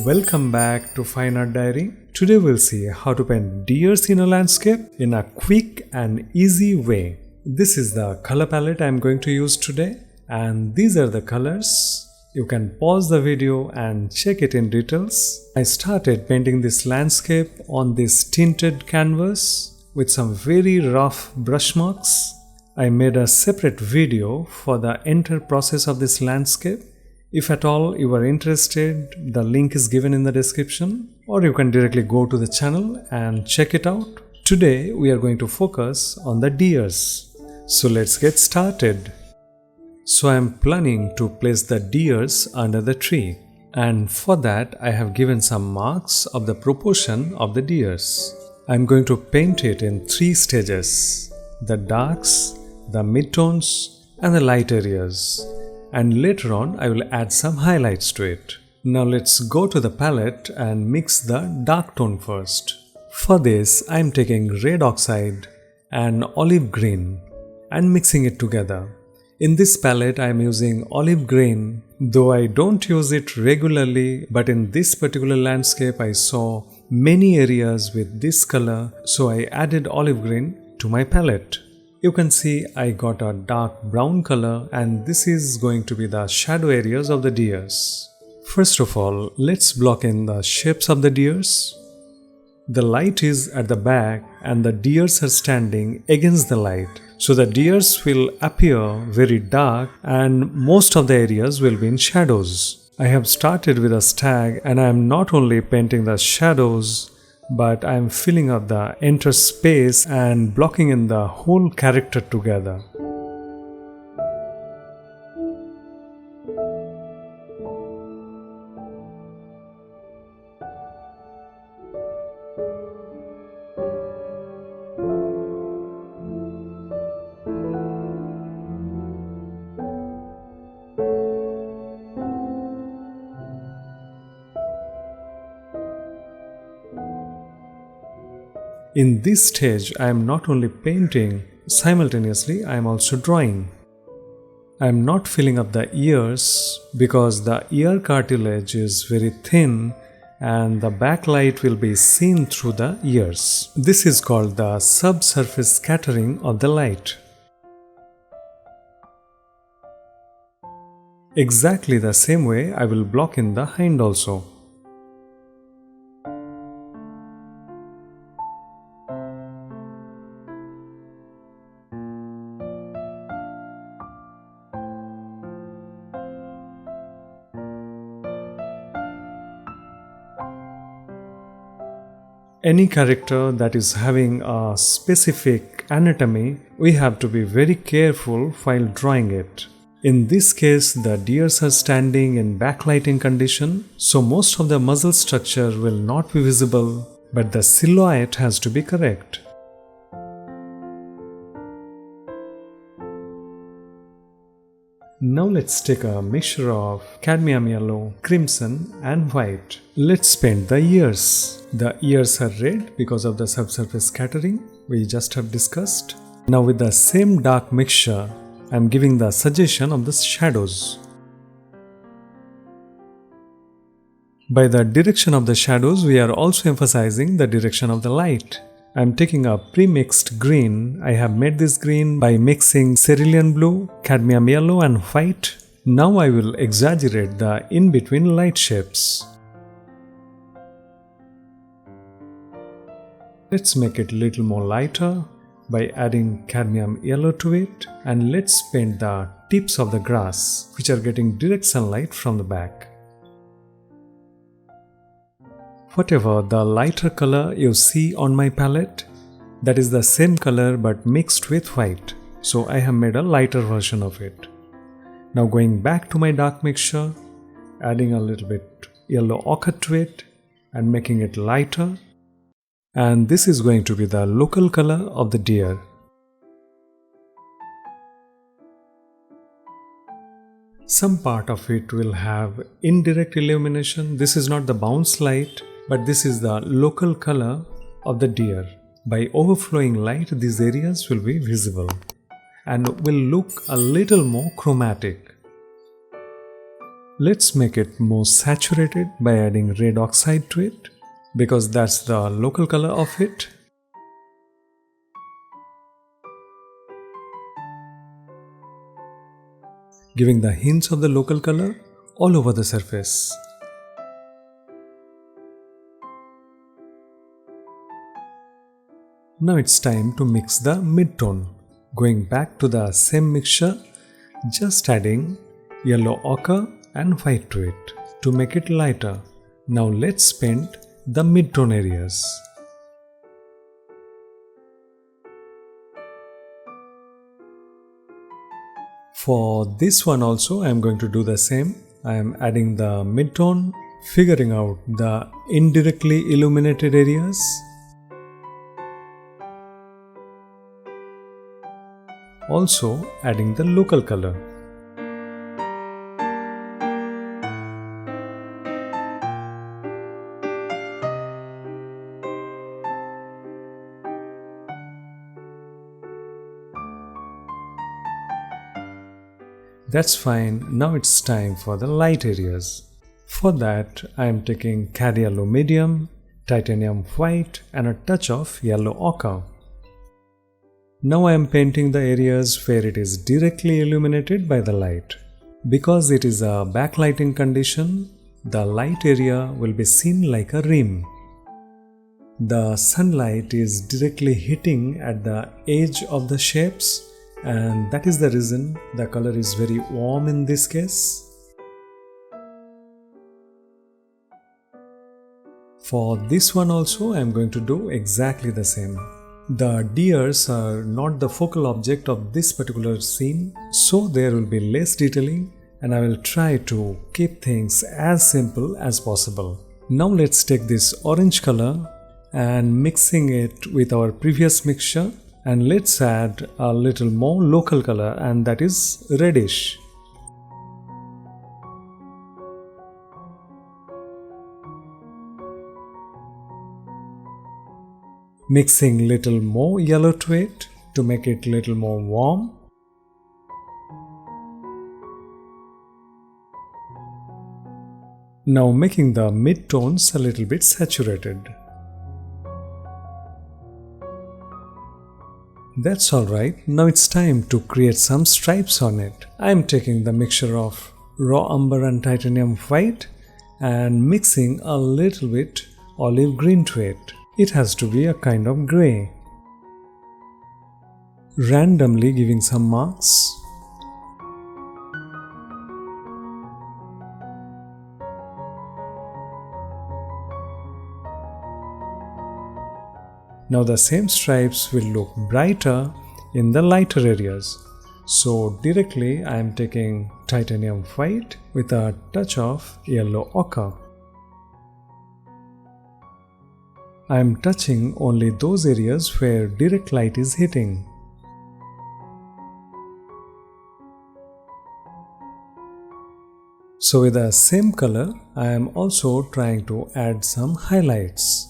Welcome back to Fine Art Diary. Today we'll see how to paint deers in a landscape in a quick and easy way. This is the color palette I'm going to use today, and these are the colors. You can pause the video and check it in details. I started painting this landscape on this tinted canvas with some very rough brush marks. I made a separate video for the entire process of this landscape. If at all you are interested, the link is given in the description, or you can directly go to the channel and check it out. Today we are going to focus on the deers. So let's get started. So I am planning to place the deers under the tree, and for that I have given some marks of the proportion of the deers. I am going to paint it in 3 stages: the darks, the midtones and the light areas. And later on I will add some highlights to it. Now let's go to the palette and mix the dark tone first. For this I am taking red oxide and olive green and mixing it together. In this palette I am using olive green, though I don't use it regularly, but in this particular landscape I saw many areas with this color, so I added olive green to my palette. You can see I got a dark brown color, and this is going to be the shadow areas of the deers. First of all, let's block in the shapes of the deers. The light is at the back and the deers are standing against the light. So the deers will appear very dark and most of the areas will be in shadows. I have started with a stag, and I am not only painting the shadows, but I am filling up the entire space and blocking in the whole character together. In this stage, I am not only painting, simultaneously I am also drawing. I am not filling up the ears because the ear cartilage is very thin and the backlight will be seen through the ears. This is called the subsurface scattering of the light. Exactly the same way I will block in the hind also. Any character that is having a specific anatomy, we have to be very careful while drawing it. In this case, the deers are standing in backlighting condition, so most of the muzzle structure will not be visible, but the silhouette has to be correct. Now let's take a mixture of cadmium yellow, crimson and white. Let's paint the ears. The ears are red because of the subsurface scattering we just have discussed. Now with the same dark mixture, I am giving the suggestion of the shadows. By the direction of the shadows, we are also emphasizing the direction of the light. I am taking a pre-mixed green. I have made this green by mixing cerulean blue, cadmium yellow and white. Now I will exaggerate the in-between light shapes. Let's make it a little more lighter by adding cadmium yellow to it, and let's paint the tips of the grass which are getting direct sunlight from the back. Whatever the lighter color you see on my palette, that is the same color but mixed with white. So I have made a lighter version of it. Now going back to my dark mixture, adding a little bit yellow ochre to it and making it lighter. And this is going to be the local color of the deer. Some part of it will have indirect illumination. This is not the bounce light, but this is the local color of the deer. By overflowing light, these areas will be visible and will look a little more chromatic. Let's make it more saturated by adding red oxide to it, because that's the local color of it. Giving the hints of the local color all over the surface. Now it's time to mix the mid-tone. Going back to the same mixture, just adding yellow ochre and white to it to make it lighter. Now let's paint the mid-tone areas. For this one also I am going to do the same. I am adding the mid-tone, figuring out the indirectly illuminated areas. Also adding the local color. That's fine. Now it's time for the light areas. For that I am taking cad yellow medium, titanium white and a touch of yellow ochre. Now I am painting the areas where it is directly illuminated by the light. Because it is a backlighting condition, the light area will be seen like a rim. The sunlight is directly hitting at the edge of the shapes, and that is the reason the color is very warm in this case. For this one also I am going to do exactly the same. The deers are not the focal object of this particular scene, so there will be less detailing and I will try to keep things as simple as possible. Now let's take this orange color and mixing it with our previous mixture, and let's add a little more local color, and that is reddish. Mixing little more yellow to it to make it little more warm. Now making the mid-tones a little bit saturated. That's alright. Now it's time to create some stripes on it. I am taking the mixture of raw umber and titanium white and mixing a little bit olive green to it. It has to be a kind of grey. Randomly giving some marks. Now the same stripes will look brighter in the lighter areas. So directly I am taking titanium white with a touch of yellow ochre. I am touching only those areas where direct light is hitting. So with the same color, I am also trying to add some highlights.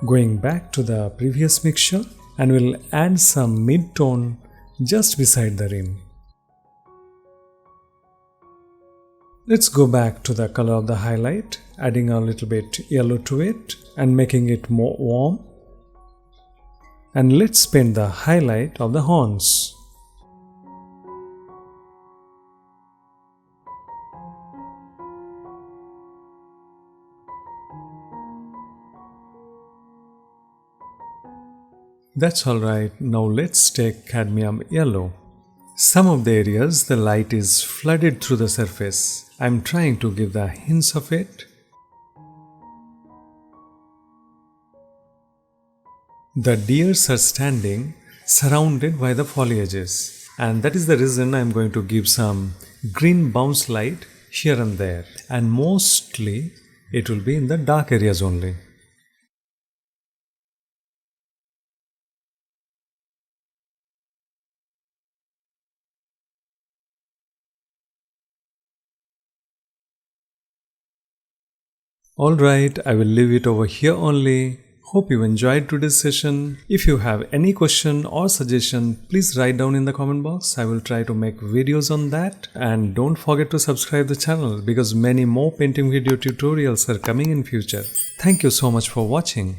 Going back to the previous mixture, and we'll add some mid-tone just beside the rim. Let's go back to the color of the highlight, adding a little bit yellow to it and making it more warm. And let's paint the highlight of the horns. That's alright. Now let's take cadmium yellow. Some of the areas the light is flooded through the surface. I'm trying to give the hints of it. The deers are standing surrounded by the foliages, and that is the reason I'm going to give some green bounce light here and there, and mostly it will be in the dark areas only. Alright, I will leave it over here only. Hope you enjoyed today's session. If you have any question or suggestion, please write down in the comment box. I will try to make videos on that. And don't forget to subscribe the channel because many more painting video tutorials are coming in future. Thank you so much for watching.